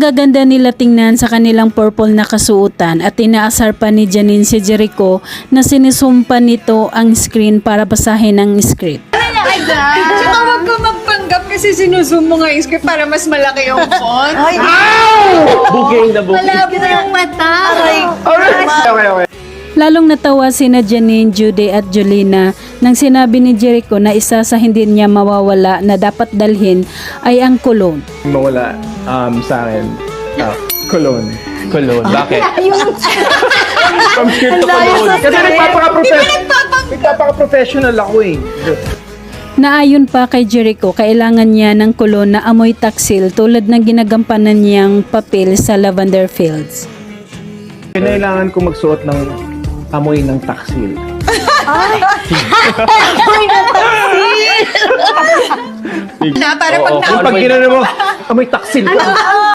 gaganda nila tingnan sa kanilang purple na kasuotan at inaasar pa ni Janine si Jericho na sinisumpa nito ang screen para basahin ang script. Tsaka wag ka magpanggap kasi sinusum mo nga yung script para mas malaki yung font. Ay, Booking na booking. Malabo yung mata. Okay. Lalong natawa sina Janine, Judy at Jolina nang sinabi ni Jericho na isa sa hindi niya mawawala na dapat dalhin ay ang cologne. Mawala sa akin. Cologne. Cologne. Bakit? From script to cologne. Kasi nagpapaka-professional ako eh. Naayon pa kay Jericho, kailangan niya ng cologne na amoy taksil tulad ng ginagampanan niyang papel sa Lavender Fields. Kailangan ko magsuot ng amoy ng taksil. Na, para pag Pag ginano mo, amoy taksil ka.